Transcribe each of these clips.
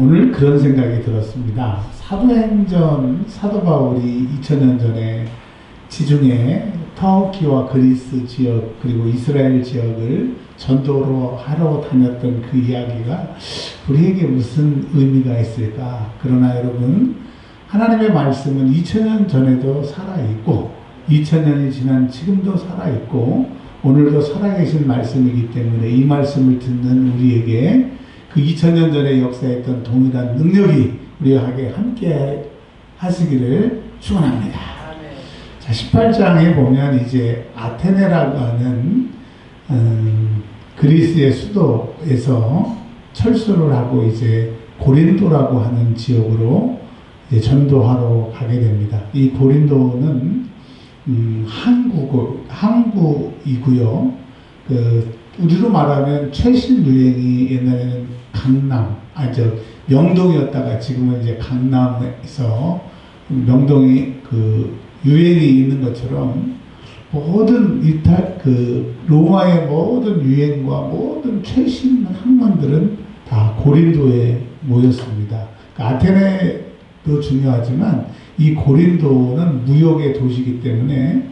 오늘 그런 생각이 들었습니다. 사도행전 사도 바울이 2000년 전에 지중해 터키와 그리스 지역 그리고 이스라엘 지역을 전도로 하러 다녔던 그 이야기가 우리에게 무슨 의미가 있을까? 그러나 여러분, 하나님의 말씀은 2000년 전에도 살아있고 2000년이 지난 지금도 살아있고 오늘도 살아계신 말씀이기 때문에 이 말씀을 듣는 우리에게 그 2000년 전에 역사했던 동일한 능력이 우리와 함께 하시기를 축원합니다. 자, 18장에 보면 이제 아테네라고 하는 그리스의 수도에서 철수를 하고 이제 고린도라고 하는 지역으로 이제 전도하러 가게 됩니다. 이 고린도는 항구이고요. 우리로 말하면 최신 유행이 옛날에는 명동이었다가 지금은 이제 강남에서 명동이 유행이 있는 것처럼 모든 로마의 모든 유행과 모든 최신 학문들은 다 고린도에 모였습니다. 그러니까 아테네도 중요하지만 이 고린도는 무역의 도시이기 때문에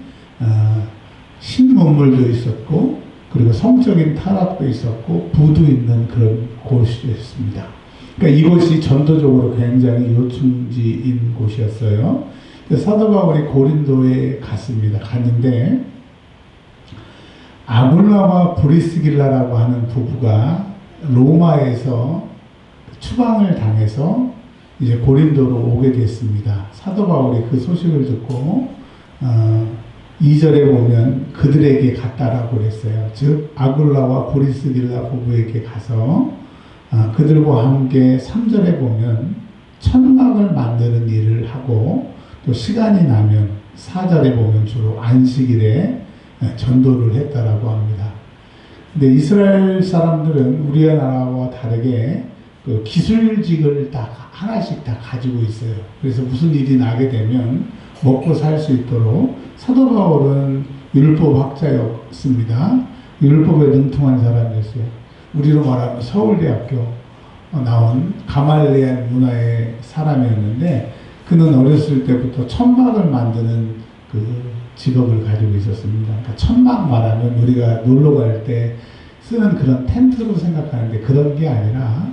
신문물도 있었고 그리고 성적인 타락도 있었고 부도 있는 그런 곳이었습니다. 그러니까 이곳이 전도적으로 굉장히 요충지인 곳이었어요. 사도 바울이 고린도에 갔는데 아굴라와 브리스길라라고 하는 부부가 로마에서 추방을 당해서 이제 고린도로 오게 됐습니다. 사도 바울이 그 소식을 듣고 2절에 보면 그들에게 갔다라고 그랬어요. 즉 아굴라와 브리스길라 부부에게 가서 그들과 함께 3절에 보면 천막을 만드는 일을 하고 또 시간이 나면 4절에 보면 주로 안식일에 전도를 했다라고 합니다. 근데 이스라엘 사람들은 우리의 나라와 다르게 그 기술직을 다 하나씩 다 가지고 있어요. 그래서 무슨 일이 나게 되면 먹고 살 수 있도록 사도 바울은 율법학자였습니다. 율법에 능통한 사람이었어요. 우리로 말하면 서울대학교 나온 가말리엘 문화의 사람이었는데 그는 어렸을 때부터 천막을 만드는 그 직업을 가지고 있었습니다. 그러니까 천막 말하면 우리가 놀러 갈 때 쓰는 그런 텐트로 생각하는데 그런 게 아니라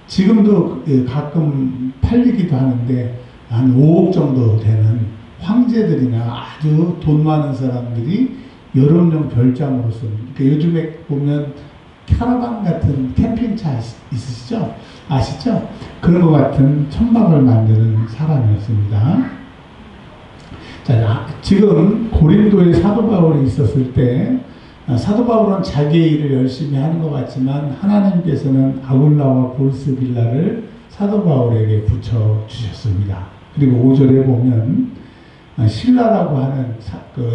지금도 가끔 팔리기도 하는데 한 5억 정도 되는 황제들이나 아주 돈 많은 사람들이 여름용 별장으로 쓰는, 그러니까 요즘에 보면 캐러반 같은 캠핑차 있으시죠? 아시죠? 그런 것 같은 천막을 만드는 사람이었습니다. 자, 지금 고린도에 사도 바울이 있었을 때 사도 바울은 자기의 일을 열심히 하는 것 같지만 하나님께서는 아굴라와 브리스길라를 사도 바울에게 붙여주셨습니다. 그리고 5절에 보면 실라라고 하는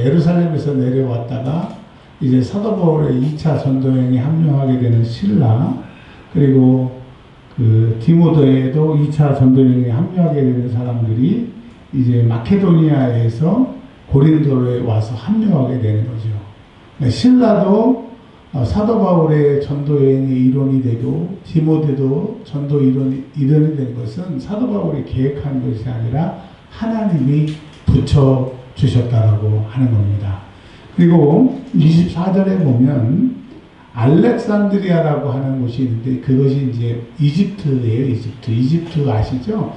예루살렘에서 내려왔다가 이제 사도 바울의 2차 전도행에 합류하게 되는 실라, 그리고 디모데에도 2차 전도행에 합류하게 되는 사람들이 이제 마케도니아에서 고린도에 와서 합류하게 되는 거죠. 실라도 사도 바울의 전도여행의 일원이 되고 디모데도 전도 일원이 된 것은 사도 바울이 계획한 것이 아니라 하나님이 붙여주셨다라고 하는 겁니다. 그리고 24절에 보면 알렉산드리아라고 하는 곳이 있는데 그것이 이제 이집트예요. 이집트 아시죠?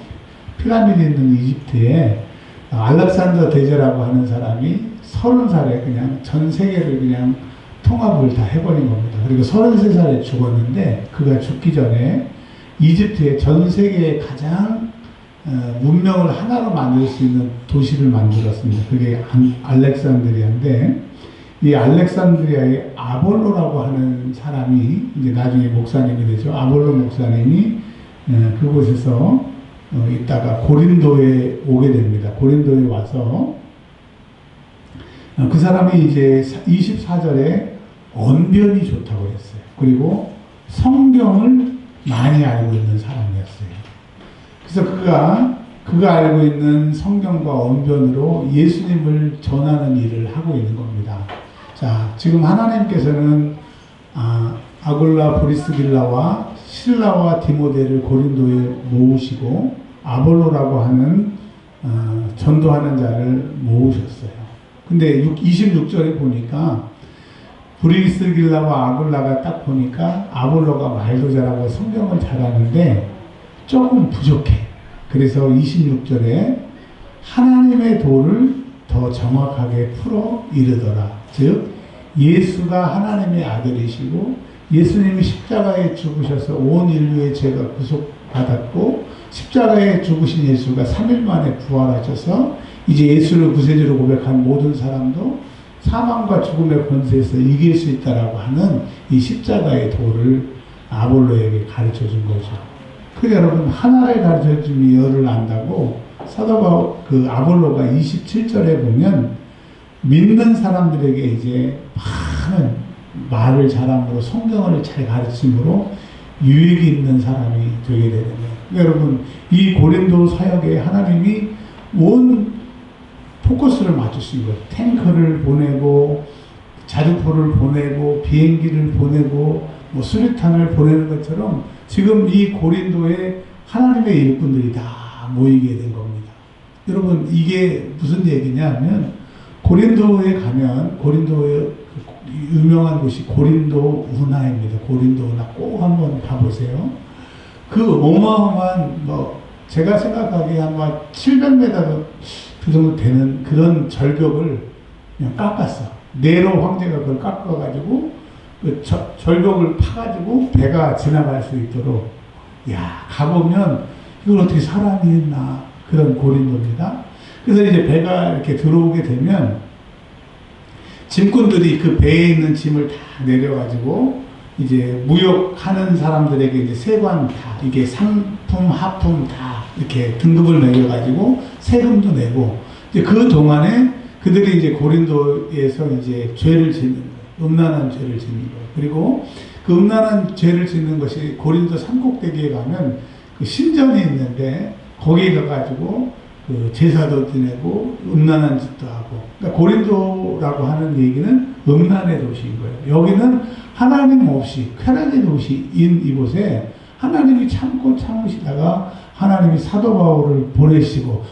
피라미드 있는 이집트에 알렉산더 대제라고 하는 사람이 30살에 그냥 전 세계를 그냥 통합을 다 해버린 겁니다. 그리고 33살에 죽었는데 그가 죽기 전에 이집트의 전 세계의 가장 문명을 하나로 만들 수 있는 도시를 만들었습니다. 그게 알렉산드리아인데 이 알렉산드리아의 아볼로라고 하는 사람이 이제 나중에 목사님이 되죠. 아볼로 목사님이 그곳에서 있다가 고린도에 오게 됩니다. 고린도에 와서 그 사람이 이제 24절에 언변이 좋다고 했어요. 그리고 성경을 많이 알고 있는 사람이었어요. 그래서 그가 알고 있는 성경과 언변으로 예수님을 전하는 일을 하고 있는 겁니다. 자, 지금 하나님께서는 아굴라 브리스길라와 실라와 디모데를 고린도에 모으시고 아볼로라고 하는 전도하는 자를 모으셨어요. 근데 26절에 보니까 브리스길라와 아굴라가 딱 보니까 아볼로가 말도 잘하고 성경을 잘하는데 조금 부족해. 그래서 26절에 하나님의 도를 더 정확하게 풀어 이르더라. 즉 예수가 하나님의 아들이시고 예수님이 십자가에 죽으셔서 온 인류의 죄가 구속받았고 십자가에 죽으신 예수가 3일 만에 부활하셔서 이제 예수를 구세주로 고백한 모든 사람도 사망과 죽음의 권세에서 이길 수 있다라고 하는 이 십자가의 도를 아볼로에게 가르쳐 준 거죠. 그러니까 여러분 하나를 가르쳐 주면 열을 안다고 사도 그 아볼로가 27절에 보면 믿는 사람들에게 이제 많은 말을 잘함으로 성경을 잘 가르침으로 유익이 있는 사람이 되게 되는 거예요. 여러분 이 고린도 사역에 하나님이 온 포커스를 맞추신 거예요. 탱크를 보내고 자주포를 보내고 비행기를 보내고 뭐 수류탄을 보내는 것처럼 지금 이 고린도에 하나님의 일꾼들이 다 모이게 된 겁니다. 여러분 이게 무슨 얘기냐면 고린도에 가면 고린도의 유명한 곳이 고린도 운하입니다. 고린도 운하 꼭 한번 가보세요. 그 어마어마한 뭐 제가 생각하기에 아마 700m 그 정도 되는 그런 절벽을 그냥 깎았어. 네로 황제가 그걸 깎아가지고 그 절벽을 파가지고 배가 지나갈 수 있도록 야 가보면 이걸 어떻게 사람이 했나 그런 고린도입니다. 그래서 이제 배가 이렇게 들어오게 되면 짐꾼들이 그 배에 있는 짐을 다 내려가지고 이제 무역하는 사람들에게 이제 세관 다 이게 상품 하품 다 이렇게 등급을 매겨가지고 세금도 내고 이제 그 동안에 그들이 이제 고린도에서 이제 죄를 짓는 거예요. 음란한 죄를 짓는 거예요. 그리고 그 음란한 죄를 짓는 것이 고린도 산꼭대기에 가면 그 신전이 있는데 거기에 가가지고 그 제사도 지내고 음란한 짓도 하고 그러니까 고린도라고 하는 얘기는 음란의 도시인 거예요. 여기는 하나님 없이 쾌락의 도시인 이곳에 하나님이 참고 참으시다가 하나님이 사도 바울을 보내시고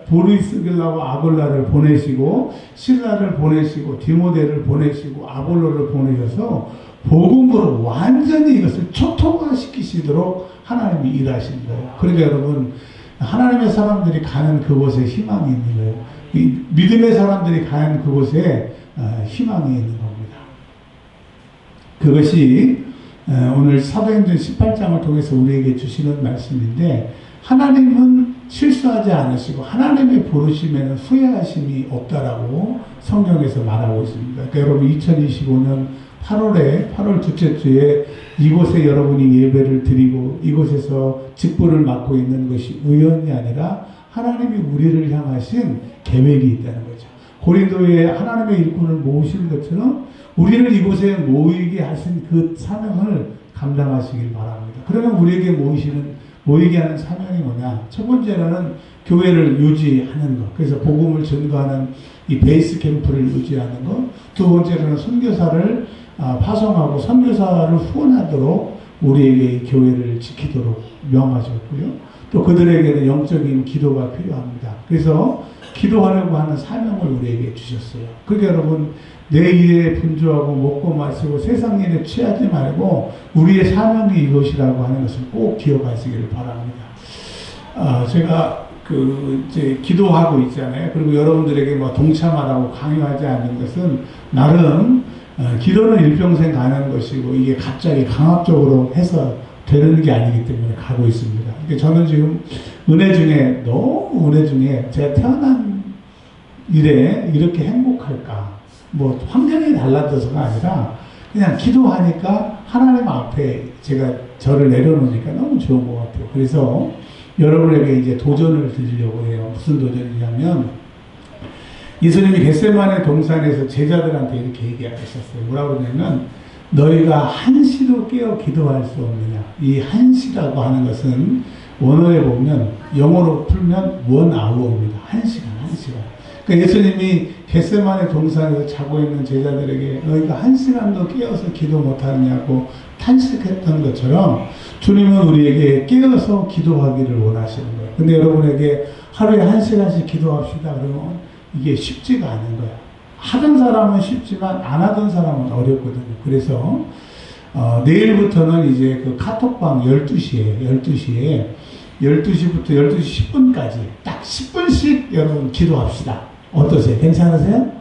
브리스길라와 아굴라를 보내시고 실라를 보내시고 디모데를 보내시고 아볼로를 보내셔서 복음으로 완전히 이것을 초토화시키시도록 하나님이 일하신 거예요. 그러니까 여러분 하나님의 사람들이 가는 그곳에 희망이 있는 거예요. 이 믿음의 사람들이 가는 그곳에 희망이 있는 겁니다. 그것이 오늘 사도행전 18장을 통해서 우리에게 주시는 말씀인데 하나님은 실수하지 않으시고 하나님의 부르심에는 후회하심이 없다라고 성경에서 말하고 있습니다. 그러니까 여러분 2025년 8월 둘째 주에 이곳에 여러분이 예배를 드리고 이곳에서 직분을 맡고 있는 것이 우연이 아니라 하나님이 우리를 향하신 계획이 있다는 거죠. 고린도에 하나님의 일꾼을 모으신 것처럼 우리를 이곳에 모이게 하신 그 사명을 감당하시길 바랍니다. 그러면 우리에게 모이게 하는 사명이 뭐냐? 첫 번째로는 교회를 유지하는 것. 그래서 복음을 전도하는 이 베이스 캠프를 유지하는 것. 두 번째로는 선교사를 파송하고 선교사를 후원하도록 우리에게 교회를 지키도록 명하셨고요. 또 그들에게는 영적인 기도가 필요합니다. 그래서 기도하려고 하는 사명을 우리에게 주셨어요. 그러니까 여러분 내 일에 분주하고 먹고 마시고 세상 일에 취하지 말고 우리의 사명이 이것이라고 하는 것을 꼭 기억하시기를 바랍니다. 제가 이제 기도하고 있잖아요. 그리고 여러분들에게 뭐 동참하라고 강요하지 않는 것은 나름 기도는 일평생 가는 것이고 이게 갑자기 강압적으로 해서 되는 게 아니기 때문에 가고 있습니다. 그러니까 저는 지금 너무 은혜 중에 제가 태어난 이래 이렇게 행복할까? 뭐 환경이 달라져서가 아니라 그냥 기도하니까 하나님 앞에 제가 저를 내려놓으니까 너무 좋은 것 같아요. 그래서 여러분에게 이제 도전을 드리려고 해요. 무슨 도전이냐면 예수님이 겟세마네 동산에서 제자들한테 이렇게 얘기하셨어요. 뭐라고 그러냐면 너희가 한시도 깨어 기도할 수 없느냐. 이 한시라고 하는 것은 원어에 보면 영어로 풀면 1 hour입니다. 1시간. 그러니까 예수님이 겟세마네 동산에서 자고 있는 제자들에게 너희가 1시간도 깨어서 기도 못하느냐고 탄식했던 것처럼 주님은 우리에게 깨어서 기도하기를 원하시는 거예요. 근데 여러분에게 하루에 1시간씩 기도합시다 그러면 이게 쉽지가 않은 거야. 하던 사람은 쉽지만 안 하던 사람은 어렵거든요. 그래서 내일부터는 이제 그 카톡방 12시부터 12시 10분까지 딱 10분씩 여러분 기도합시다. 어떠세요? 괜찮으세요?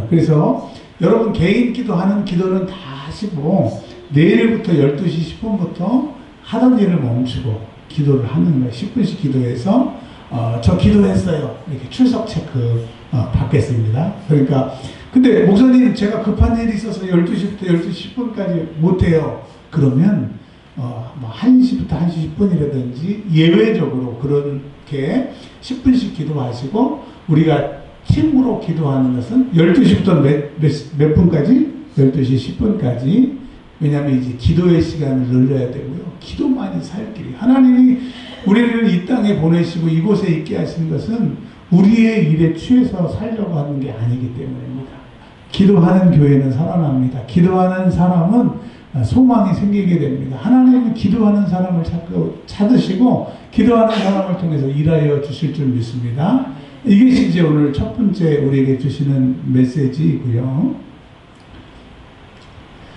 그래서 여러분 개인 기도하는 기도는 다 하시고 내일부터 12시 10분부터 하던 일을 멈추고 기도를 하는 거예요. 10분씩 기도해서 저 기도했어요. 이렇게 출석 체크 받겠습니다. 그러니까 근데 목사님 제가 급한 일이 있어서 12시부터 12시 10분까지 못해요. 그러면 뭐 1시부터 1시 10분이라든지 예외적으로 그렇게 10분씩 기도하시고 우리가 팀으로 기도하는 것은 12시부터 몇 분까지? 12시 10분까지. 왜냐하면 이제 기도의 시간을 늘려야 되고요. 기도만이 살 길이. 하나님이 우리를 이 땅에 보내시고 이곳에 있게 하신 것은 우리의 일에 취해서 살려고 하는 게 아니기 때문입니다. 기도하는 교회는 살아납니다. 기도하는 사람은 소망이 생기게 됩니다. 하나님은 기도하는 사람을 찾으시고 기도하는 사람을 통해서 일하여 주실 줄 믿습니다. 이것이 이제 오늘 첫 번째 우리에게 주시는 메시지이고요.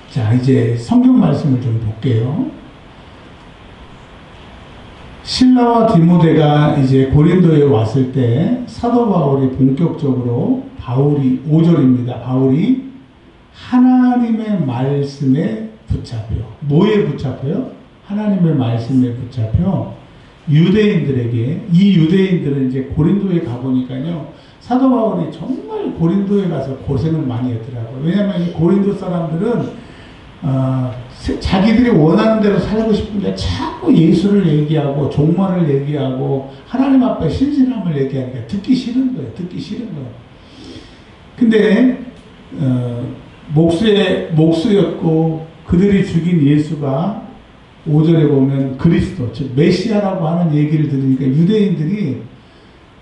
자, 이제 성경 말씀을 좀 볼게요. 실라와 디모데가 이제 고린도에 왔을 때 사도 바울이 본격적으로 5절입니다. 바울이 하나님의 말씀에 붙잡혀. 뭐에 붙잡혀요? 하나님의 말씀에 붙잡혀 유대인들에게, 이 유대인들은 이제 고린도에 가보니까요, 사도 바울이 정말 고린도에 가서 고생을 많이 했더라고요. 왜냐하면 이 고린도 사람들은 자기들이 원하는 대로 살고 싶은데 자꾸 예수를 얘기하고 종말을 얘기하고 하나님 앞에 신실함을 얘기하니까 듣기 싫은 거예요. 근데 목수였고 그들이 죽인 예수가 5절에 보면 그리스도, 즉 메시아라고 하는 얘기를 들으니까 유대인들이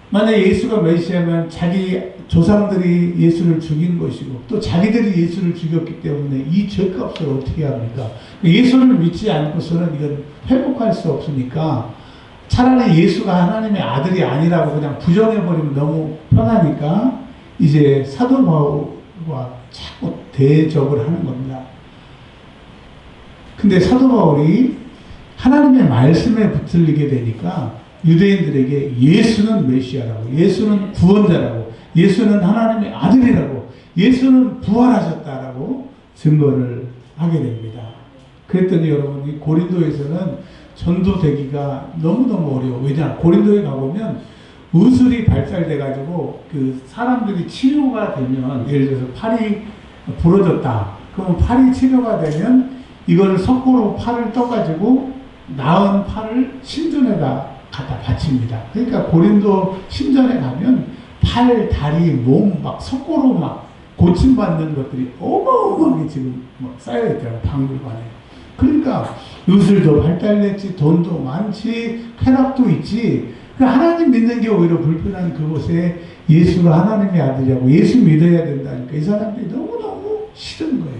만약 예수가 메시아면 자기 조상들이 예수를 죽인 것이고 또 자기들이 예수를 죽였기 때문에 이 죄값을 어떻게 합니까? 예수를 믿지 않고서는 이건 회복할 수 없으니까 차라리 예수가 하나님의 아들이 아니라고 그냥 부정해버리면 너무 편하니까 이제 사도 바울과 자꾸 대적을 하는 겁니다. 근데 사도 바울이 하나님의 말씀에 붙들리게 되니까 유대인들에게 예수는 메시아라고, 예수는 구원자라고, 예수는 하나님의 아들이라고, 예수는 부활하셨다라고 증거를 하게 됩니다. 그랬더니 여러분, 이 고린도에서는 전도되기가 너무너무 어려워. 왜냐? 고린도에 가보면 의술이 발달돼가지고 그 사람들이 치료가 되면, 예를 들어서 팔이 부러졌다. 그러면 팔이 치료가 되면 이걸 석고로 팔을 떠가지고 나은 팔을 신전에다 갖다 바칩니다. 그러니까 고린도 신전에 가면 팔, 다리, 몸 막 석고로 막 고침받는 것들이 어마어마하게 지금 막 쌓여있더라고요. 박물관에. 그러니까 의술도 발달됐지, 돈도 많지, 쾌락도 있지. 하나님 믿는 게 오히려 불편한 그곳에 예수가 하나님의 아들이라고 예수 믿어야 된다니까 이 사람들이 너무너무 싫은 거예요.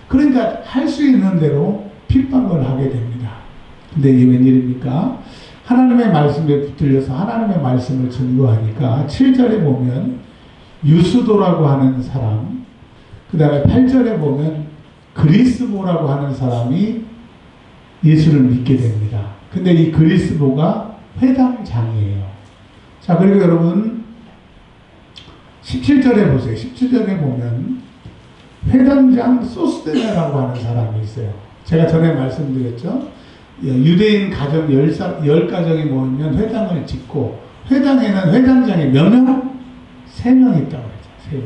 그러니까 할 수 있는 대로 핍박을 하게 됩니다. 근데 이게 웬일입니까? 하나님의 말씀에 붙들려서 하나님의 말씀을 증거하니까 7절에 보면 유스도라고 하는 사람, 그 다음에 8절에 보면 그리스보라고 하는 사람이 예수를 믿게 됩니다. 근데 이 그리스보가 회당장이에요. 자, 그리고 여러분 17절에 보세요. 17절에 보면 회당장 소스데나라고 하는 사람이 있어요. 제가 전에 말씀드렸죠. 유대인 가정 10가정이 모이면 회당을 짓고 회당에는 회당장이 몇 명? 3명 있다고 그랬죠. 3명.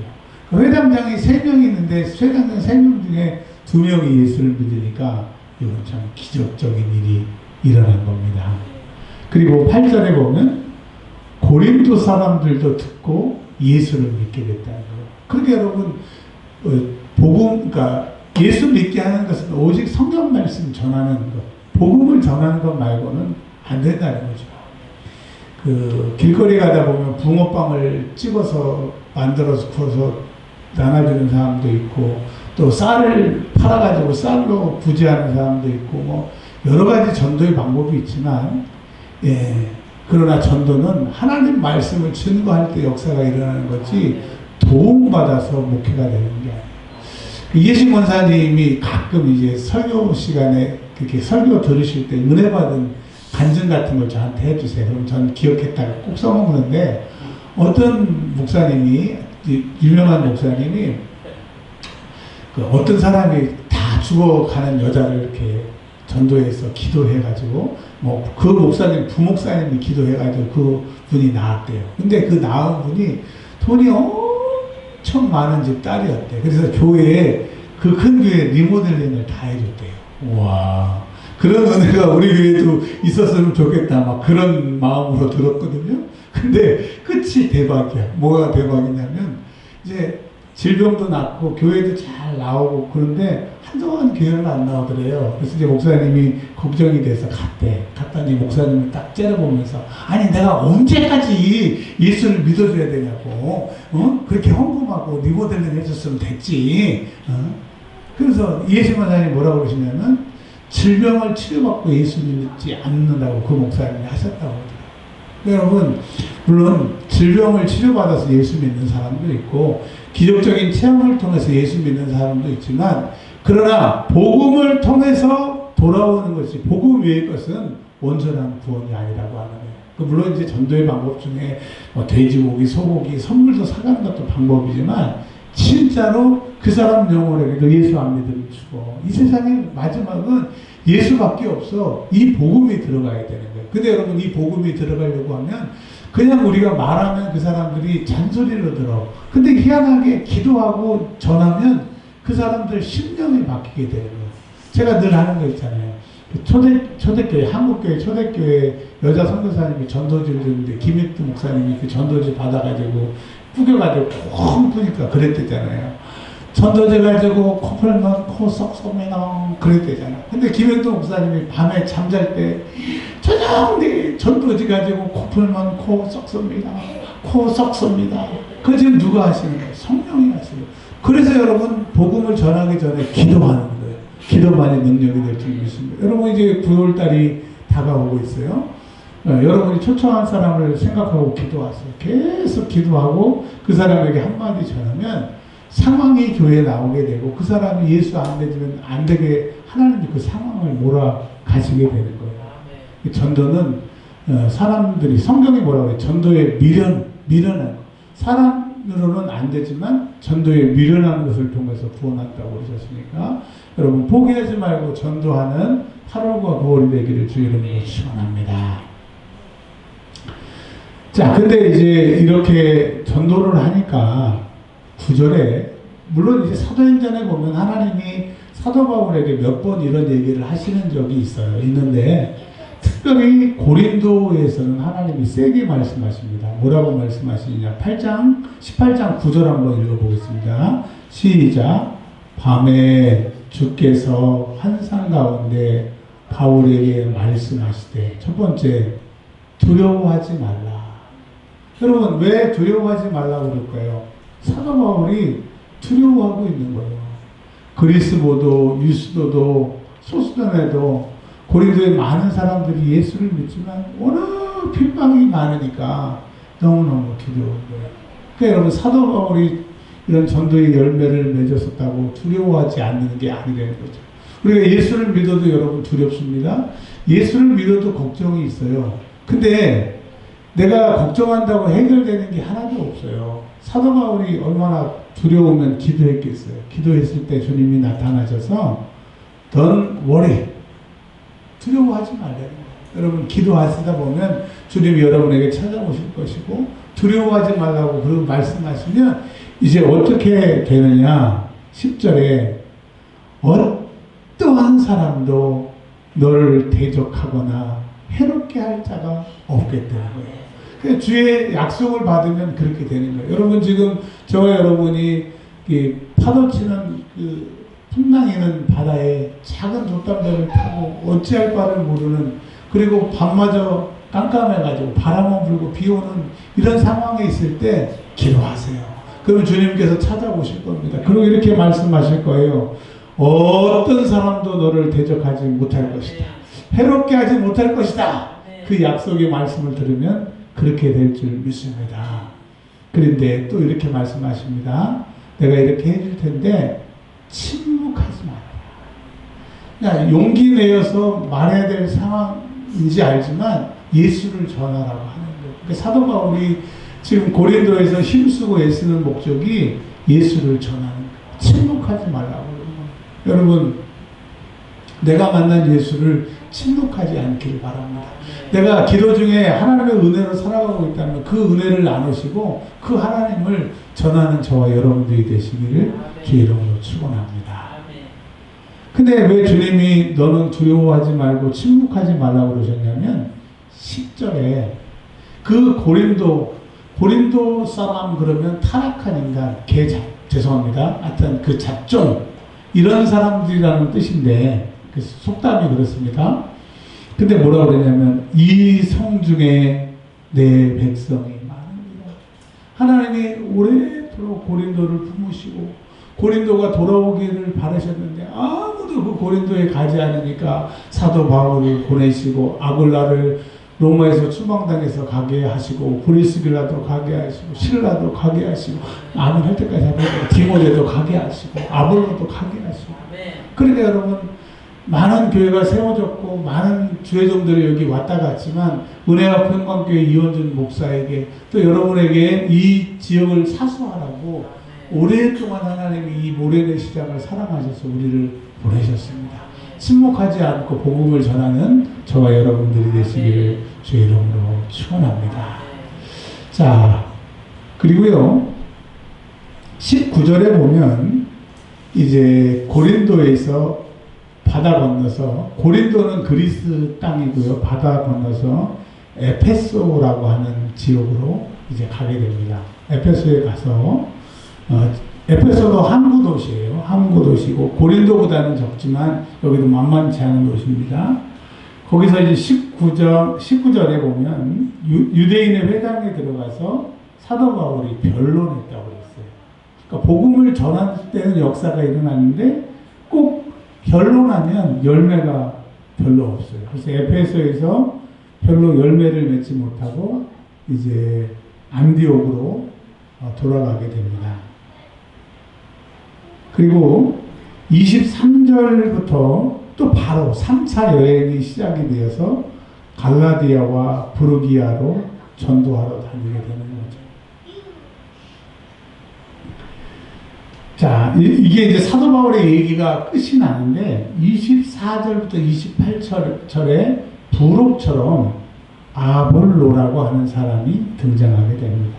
그 회당장이 3명이 있는데 회당장 3명 중에 2명이 예수를 믿으니까 이건 참 기적적인 일이 일어난 겁니다. 그리고 8절에 보면 고린도 사람들도 듣고 예수를 믿게 됐다는 거예요. 그러니까 여러분 복음, 그러니까 예수 믿게 하는 것은 오직 성경 말씀 전하는 것, 복음을 전하는 것 말고는 안 된다는 거죠. 그 길거리 가다 보면 붕어빵을 찍어서 만들어서 구워서 나눠주는 사람도 있고 또 쌀을 팔아가지고 쌀로 구제하는 사람도 있고 뭐 여러 가지 전도의 방법이 있지만 예, 그러나 전도는 하나님 말씀을 증거할 때 역사가 일어나는 거지 도움받아서 목회가 되는 게 아니에요. 이계신 권사님이 가끔 이제 설교 시간에 그렇게 설교 들으실 때 은혜 받은 간증 같은 걸 저한테 해주세요. 그럼 전 기억했다가 꼭 써먹는데 어떤 목사님이 유명한 목사님이 그 어떤 사람이 다 죽어가는 여자를 이렇게 전도해서 기도해가지고 뭐 그 목사님 부목사님이 기도해가지고 그 분이 나았대요. 근데 그 나은 분이 돈이 엄청 많은 집 딸이었대. 그래서 교회에 그 큰 교회 리모델링을 다 해줬대요. 와, 그런 은혜가 우리 교회에도 있었으면 좋겠다. 막 그런 마음으로 들었거든요. 근데 끝이 대박이야. 뭐가 대박이냐면 이제 질병도 낫고 교회도 잘 나오고 그런데 한동안 교회는 안 나오더래요. 그래서 이제 목사님이 걱정이 돼서 갔더니 목사님을 딱 째려보면서 아니 내가 언제까지 예수를 믿어줘야 되냐고 그렇게 헌금하고 리모델링 해줬으면 됐지. 그래서 이혜신 권사님이 뭐라고 그러시냐면 질병을 치료받고 예수 믿지 않는다고 그 목사님이 하셨다고 하더라고요. 여러분 물론 질병을 치료받아서 예수 믿는 사람도 있고 기적적인 체험을 통해서 예수 믿는 사람도 있지만 그러나 복음을 통해서 돌아오는 것이 복음 외의 것은 온전한 구원이 아니라고 하는 거예요. 물론 이제 전도의 방법 중에 뭐 돼지고기, 소고기, 선물도 사가는 것도 방법이지만 진짜로 그 사람 영혼에게도 예수 안 믿음을 주고 이 세상의 마지막은 예수밖에 없어. 이 복음이 들어가야 되는 거예요. 근데 여러분 이 복음이 들어가려고 하면 그냥 우리가 말하면 그 사람들이 잔소리로 들어. 근데 희한하게 기도하고 전하면 그 사람들 심령이 바뀌게 되는 거예요. 제가 늘 하는 거 있잖아요. 초대교회, 한국교회 초대교회 여자 선교사님이 전도지를 줬는데 김익두 목사님이 그 전도지 받아가지고 뿌겨가지고 콩 뿌니까 그랬댔잖아요. 전도지 가지고 코 풀면 코 썩 쏩니다. 그랬대잖아. 근데 김익두 목사님이 밤에 잠잘 때 저녁 전도지 가지고 코 풀면 코 썩 쏩니다. 코 썩 쏩니다. 그거 지금 누가 하시는 거예요? 성령이 하시는 거예요. 그래서 여러분 복음을 전하기 전에 기도하는 거예요. 기도만이 능력이 될 줄 믿습니다. 여러분 이제 9월달이 다가오고 있어요. 여러분이 초청한 사람을 생각하고 기도하세요. 계속 기도하고 그 사람에게 한마디 전하면 상황이 교회에 나오게 되고 그 사람이 예수 안 믿으면 안 되게 하나님이 그 상황을 몰아가시게 되는 거예요. 전도는 사람들이 성경이 뭐라고 해요? 전도의 미련한 거. 사람으로는 안 되지만 전도에 미련한 것을 통해서 구원한다고 그러셨으니까 여러분 포기하지 말고 전도하는 8월과 9월이 되기를 주 이름으로 축원합니다. 자, 근데 이제 이렇게 전도를 하니까 9절에 물론 이제 사도행전에 보면 하나님이 사도 바울에게 몇 번 이런 얘기를 하시는 적이 있는데 특별히 고린도에서는 하나님이 세게 말씀하십니다. 뭐라고 말씀하시느냐? 18장 9절 한번 읽어보겠습니다. 시작. 밤에 주께서 환상 가운데 바울에게 말씀하시되 첫 번째 두려워하지 말라. 여러분 왜 두려워하지 말라고 그럴까요? 사도 바울이 두려워하고 있는 거예요. 그리스도도 유스도도 소스돈에도 고린도에 많은 사람들이 예수를 믿지만 워낙 핍박이 많으니까 너무너무 두려운 거예요. 그러니까 여러분 사도 바울이 이런 전도의 열매를 맺었었다고 두려워하지 않는 게 아니라는 거죠. 우리가 예수를 믿어도 여러분 두렵습니다. 예수를 믿어도 걱정이 있어요. 근데 내가 걱정한다고 해결되는 게 하나도 없어요. 사도 바울이 얼마나 두려우면 기도했겠어요. 기도했을 때 주님이 나타나셔서 Don't worry. 두려워하지 말라는 거예요. 여러분 기도하시다 보면 주님이 여러분에게 찾아오실 것이고 두려워하지 말라고 그런 말씀하시면 이제 어떻게 되느냐? 10절에 어떠한 사람도 너를 대적하거나 해롭게 할 자가 없겠다는 거예요. 그래서 주의 약속을 받으면 그렇게 되는 거예요. 여러분 지금 저와 여러분이 파도치는 그 풍랑이는 바다에 작은 돛담배를 타고 어찌할 바를 모르는 그리고 밤마저 깜깜해가지고 바람은 불고 비 오는 이런 상황에 있을 때 기도하세요. 그럼 주님께서 찾아오실 겁니다. 그리고 이렇게 말씀하실 거예요. 어떤 사람도 너를 대적하지 못할 것이다. 해롭게 하지 못할 것이다. 그 약속의 말씀을 들으면 그렇게 될 줄 믿습니다. 그런데 또 이렇게 말씀하십니다. 내가 이렇게 해줄 텐데 침묵하지 마라. 그러니까 용기 내어서 말해야 될 상황인지 알지만 예수를 전하라고 하는 거예요. 그러니까 사도 바울이 지금 고린도에서 힘쓰고 애쓰는 목적이 예수를 전하는 거예요. 침묵하지 말라고. 여러분, 내가 만난 예수를 침묵하지 않기를 바랍니다. 내가 기도 중에 하나님의 은혜로 살아가고 있다면 그 은혜를 나누시고 그 하나님을 전하는 저와 여러분들이 되시기를 주의 이름으로 축원합니다. 근데 왜 주님이 너는 두려워하지 말고 침묵하지 말라고 그러셨냐면 10절에 그 고린도 사람 그러면 타락한 인간, 죄송합니다. 하여튼 그 잡종 이런 사람들이라는 뜻인데 그 속담이 그렇습니다. 근데 뭐라고 그러냐면 이 성 중에 내 백성이 많습니다. 하나님이 오래도록 고린도를 품으시고 고린도가 돌아오기를 바라셨는데 아무도 그 고린도에 가지 않으니까 사도 바울을 보내시고 아굴라를 로마에서 추방당해서 가게 하시고 브리스길라도 가게 하시고 실라도 가게 하시고 아멘 할 때까지 하고 디모데도 가게 하시고 아볼로도 가게 하시고 그러니까 여러분 많은 교회가 세워졌고 많은 주회종들이 여기 왔다 갔지만 은혜와 평강교회 이원준 목사에게 또 여러분에게 이 지역을 사수하라고 오랫동안 하나님이 이 모래내 시장을 사랑하셔서 우리를 보내셨습니다. 침묵하지 않고 복음을 전하는 저와 여러분들이 되시기를 주의 이름으로 축원합니다. 자, 그리고요 19절에 보면 이제 고린도에서 바다 건너서 고린도는 그리스 땅이고요. 바다 건너서 에페소라고 하는 지역으로 이제 가게 됩니다. 에페소에 가서 에페소도 항구 도시예요. 항구 도시고 고린도보다는 적지만 여기도 만만치 않은 도시입니다. 거기서 이제 19절에 보면 유대인의 회당에 들어가서 사도 바울이 변론했다고 했어요. 그러니까 복음을 전할 때는 역사가 일어나는데 꼭 변론하면 열매가 별로 없어요. 그래서 에페소에서 별로 열매를 맺지 못하고 이제 안디옥으로 돌아가게 됩니다. 그리고 23절부터 또 바로 3차 여행이 시작이 되어서 갈라디아와 부르기아로 전도하러 다니게 되는 거죠. 자, 이게 이제 사도 바울의 얘기가 끝이 나는데 24절부터 28절에 부록처럼 아볼로라고 하는 사람이 등장하게 됩니다.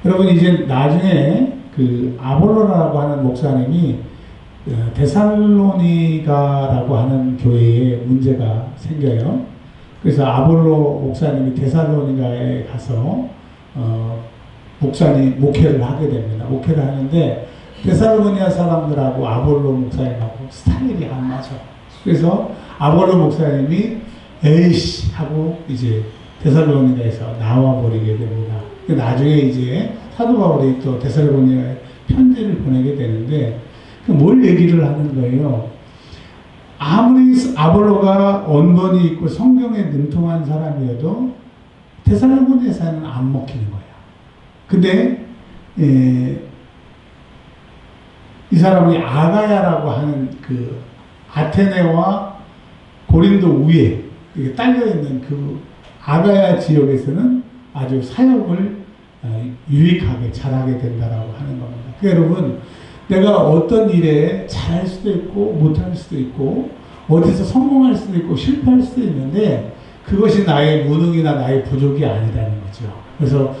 여러분 이제 나중에 그 아볼로라고 하는 목사님이 데살로니가라고 하는 교회에 문제가 생겨요. 그래서 아볼로 목사님이 데살로니가에 가서 목회를 하게 됩니다. 목회를 하는데 데살로니가 사람들하고 아볼로 목사님하고 스타일이 안 맞아. 그래서 아볼로 목사님이 에이씨 하고 이제 데살로니가에서 나와버리게 됩니다. 나중에 이제 사도 바울이 또 데살로니가에 편지를 보내게 되는데 뭘 얘기를 하는 거예요. 아무리 아볼로가 언변이 있고 성경에 능통한 사람이어도 데살로니가에서는 안 먹히는 거야. 근데 이 사람이 아가야라고 하는 그 아테네와 고린도 위에 딸려있는 그 아가야 지역에서는 아주 사역을 유익하게 잘하게 된다라고 하는 겁니다. 그러니까 여러분 내가 어떤 일에 잘할 수도 있고 못할 수도 있고 어디서 성공할 수도 있고 실패할 수도 있는데 그것이 나의 무능이나 나의 부족이 아니라는 거죠. 그래서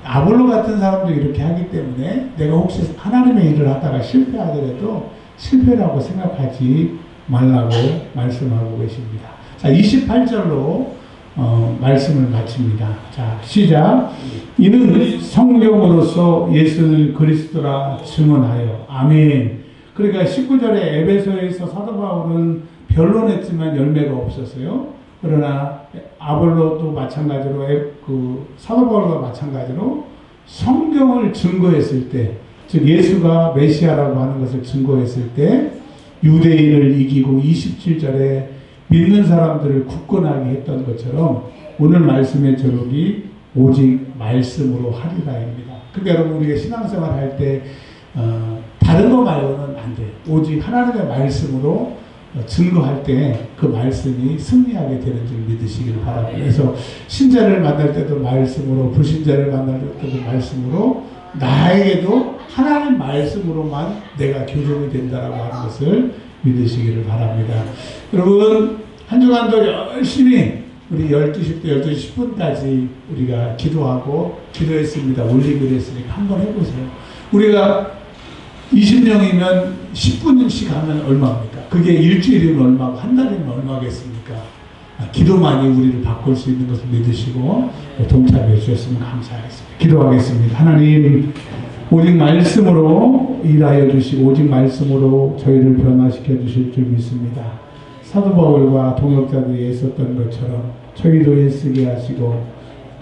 아볼로 같은 사람도 이렇게 하기 때문에 내가 혹시 하나님의 일을 하다가 실패하더라도 실패라고 생각하지 말라고 말씀하고 계십니다. 자, 28절로 말씀을 마칩니다. 자, 시작. 이는 성경으로서 예수를 그리스도라 증언하여. 아멘. 그러니까 19절에 에베소에서 사도 바울은 변론했지만 열매가 없었어요. 그러나 아볼로도 마찬가지로 그 사도 바울과 마찬가지로 성경을 증거했을 때, 즉 예수가 메시아라고 하는 것을 증거했을 때 유대인을 이기고 27절에 믿는 사람들을 굳건하게 했던 것처럼 오늘 말씀의 제목이 오직 말씀으로 하리라입니다. 그러니까 여러분 우리가 신앙생활 할 때 다른 거 말고는 안 돼요. 오직 하나님의 말씀으로 증거할 때 그 말씀이 승리하게 되는 줄 믿으시길 바랍니다. 그래서 신자를 만날 때도 말씀으로, 불신자를 만날 때도 말씀으로, 나에게도 하나님 말씀으로만 내가 교정이 된다라고 하는 것을 믿으시기를 바랍니다. 여러분 한 주간도 열심히 우리 12시부터 12시 10분까지 우리가 기도하고 기도했습니다. 올리기로 했으니까 한번 해보세요. 우리가 20명이면 10분씩 하면 얼마입니까? 그게 일주일이면 얼마고 한 달이면 얼마겠습니까? 기도만이 우리를 바꿀 수 있는 것을 믿으시고 동참해 주셨으면 감사하겠습니다. 기도하겠습니다. 하나님, 오직 말씀으로 일하여 주시고 오직 말씀으로 저희를 변화시켜 주실 줄 믿습니다. 사도 바울과 동역자들이 애썼던 것처럼 저희도 애쓰게 하시고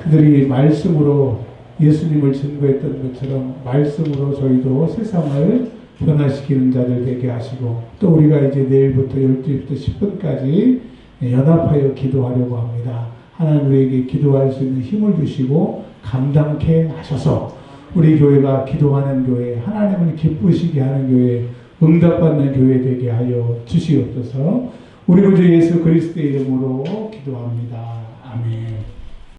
그들이 말씀으로 예수님을 증거했던 것처럼 말씀으로 저희도 세상을 변화시키는 자들 되게 하시고 또 우리가 이제 내일부터 12시부터 10분까지 연합하여 기도하려고 합니다. 하나님 우리에게 기도할 수 있는 힘을 주시고 감당케 하셔서 우리 교회가 기도하는 교회, 하나님을 기쁘시게 하는 교회, 응답받는 교회 되게 하여 주시옵소서. 우리 구주 예수 그리스도의 이름으로 기도합니다. 아멘.